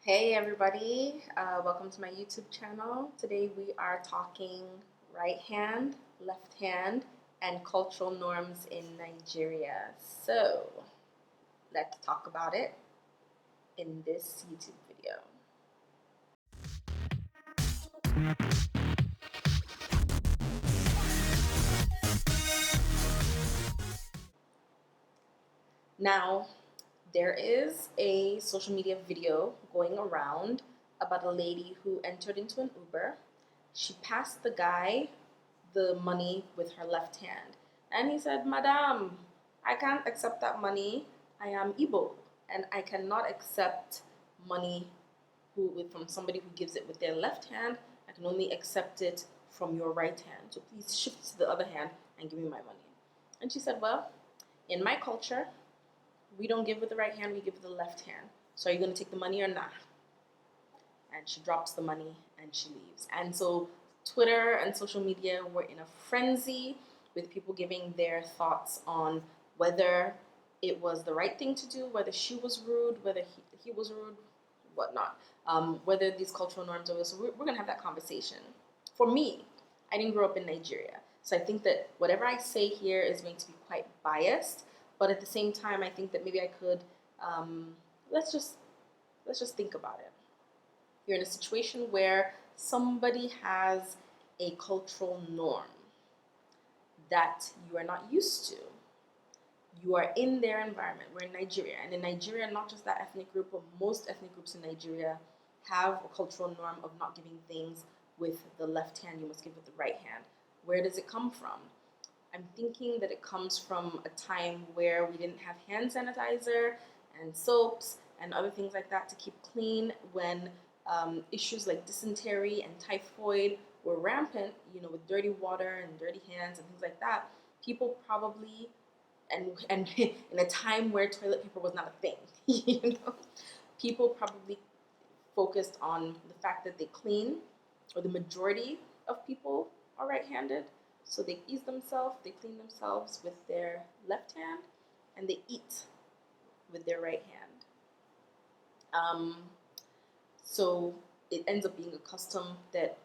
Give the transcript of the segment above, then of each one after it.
Hey everybody, welcome to my YouTube channel. Today we are talking right hand, left hand, and cultural norms in Nigeria. So let's talk about it in this YouTube video. Now, there is a social media video going around about a lady who entered into an Uber. She passed the guy the money with her left hand. And he said, Madam, I can't accept that money. I am Igbo and I cannot accept money from somebody who gives it with their left hand. I can only accept it from your right hand. So please shift to the other hand and give me my money. And she said, well, in my culture, we don't give with the right hand, we give with the left hand. So are you going to take the money or not? And she drops the money and she leaves. And so Twitter and social media were in a frenzy with people giving their thoughts on whether it was the right thing to do, whether she was rude, whether he was rude, whatnot, whether these cultural norms are. So we're going to have that conversation. For me, I didn't grow up in Nigeria. So I think that whatever I say here is going to be quite biased. But at the same time, I think that maybe I could, let's just think about it. You're in a situation where somebody has a cultural norm that you are not used to. You are in their environment. We're in Nigeria. And in Nigeria, not just that ethnic group, but most ethnic groups in Nigeria have a cultural norm of not giving things with the left hand. You must give with the right hand. Where does it come from? I'm thinking that it comes from a time where we didn't have hand sanitizer and soaps and other things like that to keep clean when issues like dysentery and typhoid were rampant, with dirty water and dirty hands and things like that. People probably, and in a time where toilet paper was not a thing, people probably focused on the fact that they clean, or the majority of people are right-handed. So they they clean themselves with their left hand, and they eat with their right hand. So it ends up being a custom that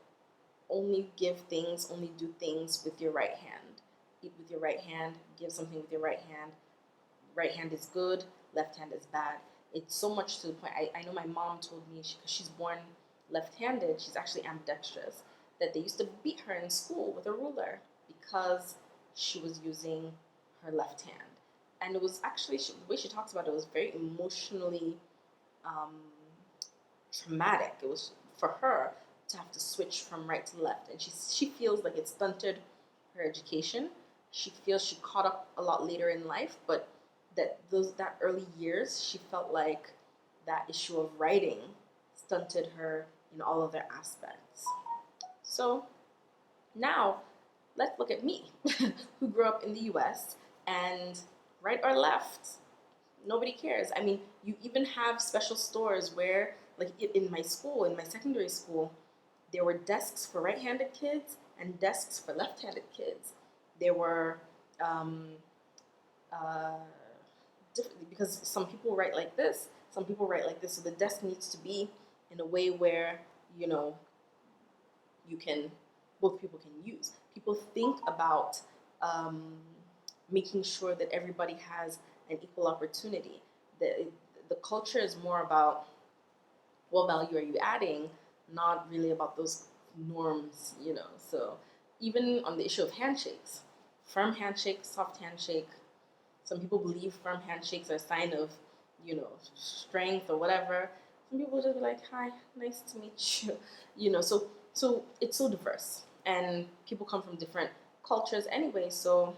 only do things with your right hand. Eat with your right hand, give something with your right hand. Right hand is good, left hand is bad. It's so much to the point, I know my mom told me, because she's born left-handed, she's actually ambidextrous, that they used to beat her in school with a ruler because she was using her left hand. And it was actually, the way she talks about it was very emotionally um, traumatic. It was for her to have to switch from right to left, and she feels like it stunted her education. She feels she caught up a lot later in life, but that early years, she felt like that issue of writing stunted her in all other aspects. So now let's look at me, who grew up in the U.S. and right or left, nobody cares. I mean, you even have special stores where, like in my school, in my secondary school, there were desks for right-handed kids and desks for left-handed kids. There were uh, because some people write like this, some people write like this. So the desk needs to be in a way where you can both people can use. People think about um, making sure that everybody has an equal opportunity. The culture is more about what value are you adding, not really about those norms. So even on the issue of handshakes, firm handshake, soft handshake, some people believe firm handshakes are a sign of, strength or whatever. Some people just be like, "Hi, nice to meet you," So it's so diverse, and people come from different cultures anyway. So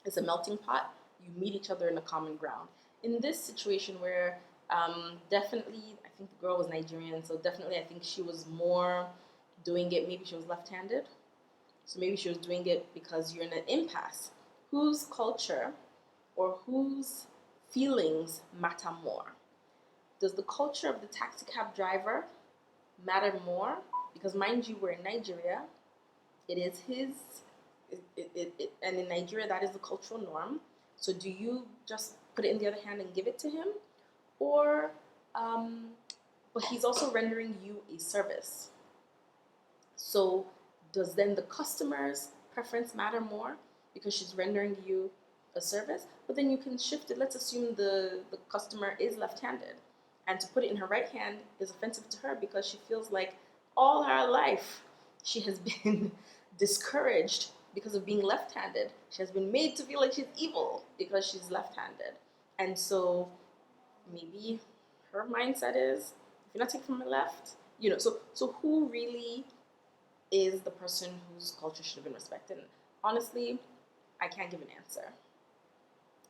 it's a melting pot. You meet each other in a common ground. In this situation, where definitely, I think the girl was Nigerian, so definitely, I think she was more doing it. Maybe she was left-handed, so maybe she was doing it because you're in an impasse. Whose culture or whose feelings matter more? Does the culture of the taxi cab driver matter more? Because mind you, we're in Nigeria. It is his, and in Nigeria, that is the cultural norm. So do you just put it in the other hand and give it to him? Or but he's also rendering you a service. So does then the customer's preference matter more because she's rendering you a service? But then you can shift it. Let's assume the customer is left-handed. And to put it in her right hand is offensive to her because she feels like all her life she has been discouraged because of being left-handed. She has been made to feel like she's evil because she's left-handed. And so maybe her mindset is, if you're not taking from my left, so who really is the person whose culture should have been respected? And honestly, I can't give an answer.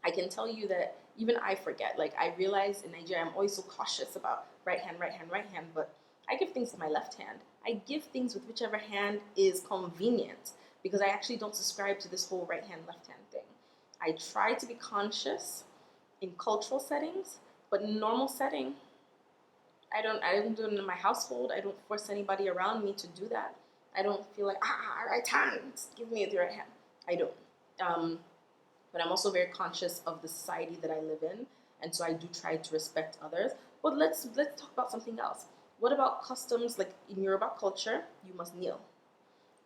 I can tell you that even I forget. Like, I realize in Nigeria, I'm always so cautious about right hand, right hand, right hand, but I give things with my left hand. I give things with whichever hand is convenient because I actually don't subscribe to this whole right hand, left hand thing. I try to be conscious in cultural settings, but in normal setting, I don't do it in my household. I don't force anybody around me to do that. I don't feel like, right hand, give me the right hand. I don't. But I'm also very conscious of the society that I live in, and so I do try to respect others. But let's talk about something else. What about customs? Like in Yoruba culture, you must kneel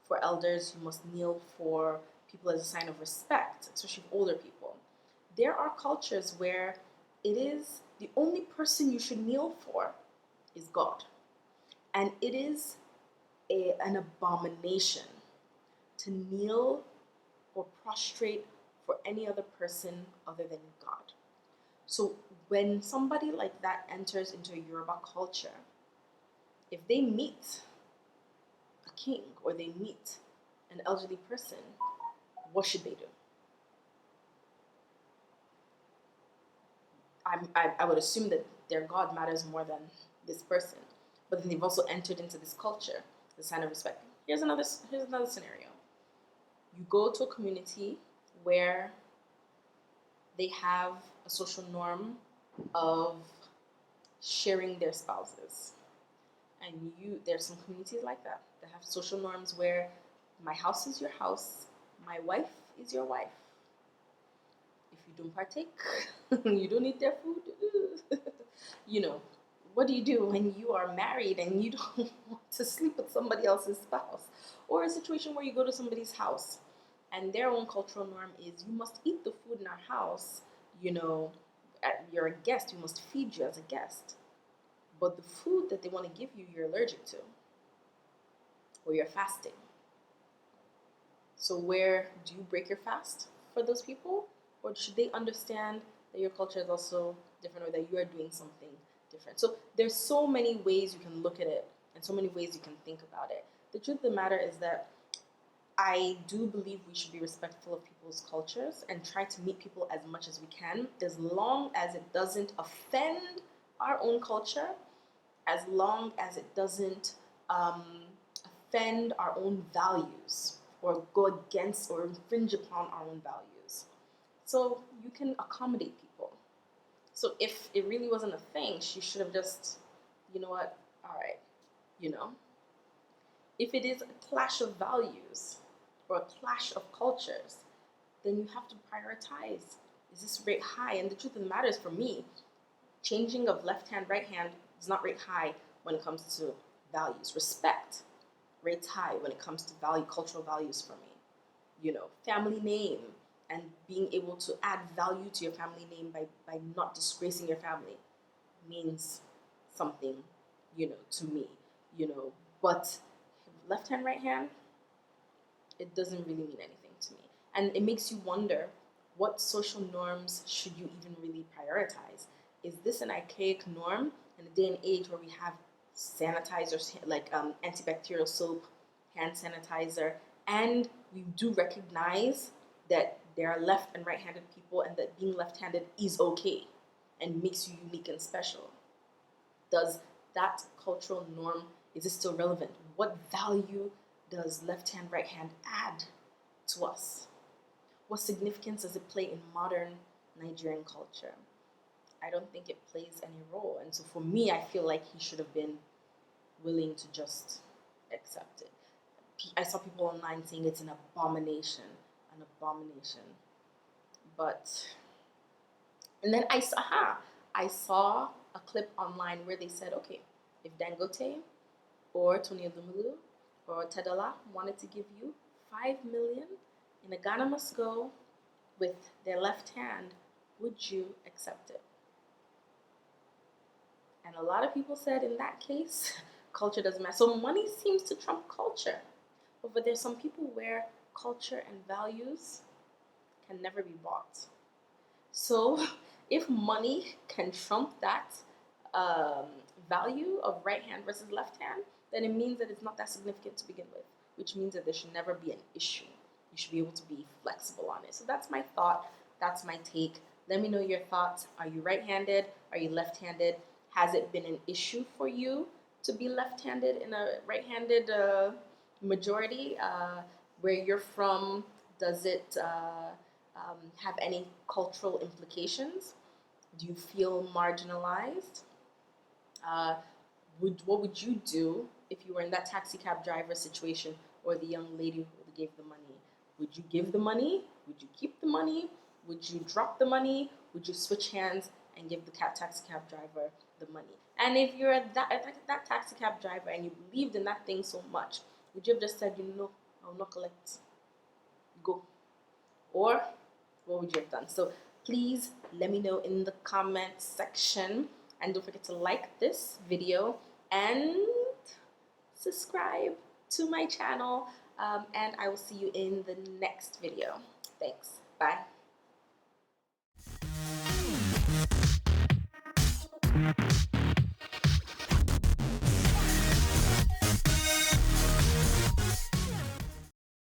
for elders. You must kneel for people as a sign of respect, especially older people. There are cultures where it is the only person you should kneel for is God, and it is an abomination to kneel or prostrate for any other person other than God. So when somebody like that enters into a Yoruba culture, if they meet a king or they meet an elderly person, what should they do? I would assume that their God matters more than this person. But then they've also entered into this culture, the sign of respect. Here's another scenario. You go to a community where they have a social norm of sharing their spouses. And there's some communities like that have social norms where my house is your house, my wife is your wife. If you don't partake, you don't eat their food. you know, what do you do when you are married and you don't want to sleep with somebody else's spouse? Or a situation where you go to somebody's house and their own cultural norm is you must eat the food in our house, you're a guest, we must feed you as a guest. But the food that they want to give you, you're allergic to, or you're fasting. So where do you break your fast for those people? Or should they understand that your culture is also different or that you are doing something different? So there's so many ways you can look at it and so many ways you can think about it. The truth of the matter is that I do believe we should be respectful of people's cultures and try to meet people as much as we can, as long as it doesn't offend our own culture, as long as it doesn't offend our own values or go against or infringe upon our own values. So you can accommodate people. So if it really wasn't a thing, she should have just, you know what, all right, If it is a clash of values or a clash of cultures, then you have to prioritize. Is this rate high? And the truth of the matter is, for me, changing of left hand, right hand does not rate high when it comes to values. Respect rates high when it comes to cultural values for me. Family name and being able to add value to your family name by not disgracing your family means something, to me, But left hand, right hand, it doesn't really mean anything to me. And it makes you wonder, what social norms should you even really prioritize? Is this an archaic norm in a day and age where we have sanitizers like antibacterial soap, hand sanitizer, and we do recognize that there are left and right-handed people and that being left-handed is okay and makes you unique and special? Does that cultural norm, is it still relevant? What value does left hand, right hand add to us? What significance does it play in modern Nigerian culture? I don't think it plays any role. And so for me, I feel like he should have been willing to just accept it. I saw people online saying it's an abomination. An abomination. And then I saw a clip online where they said, okay, If Dangote or Tony Elumelu or Tadala wanted to give you 5 million in a Ghana must go with their left hand, would you accept it? And a lot of people said in that case, culture doesn't matter. So money seems to trump culture. But there's some people where culture and values can never be bought. So if money can trump that um, value of right hand versus left hand, then it means that it's not that significant to begin with, which means that there should never be an issue. You should be able to be flexible on it. So that's my thought. That's my take. Let me know your thoughts. Are you right-handed? Are you left-handed? Has it been an issue for you to be left-handed in a right-handed majority? Where you're from, does it have any cultural implications? Do you feel marginalized? What would you do if you were in that taxi cab driver situation or the young lady who gave the money? Would you give the money? Would you keep the money? Would you drop the money? Would you switch hands and give the taxi cab driver the money? And if you're that taxi cab driver and you believed in that thing so much, would you have just said, I'll not collect, go? Or what would you have done? So please let me know in the comment section, and don't forget to like this video and subscribe to my channel, and I will see you in the next video. Thanks. Bye.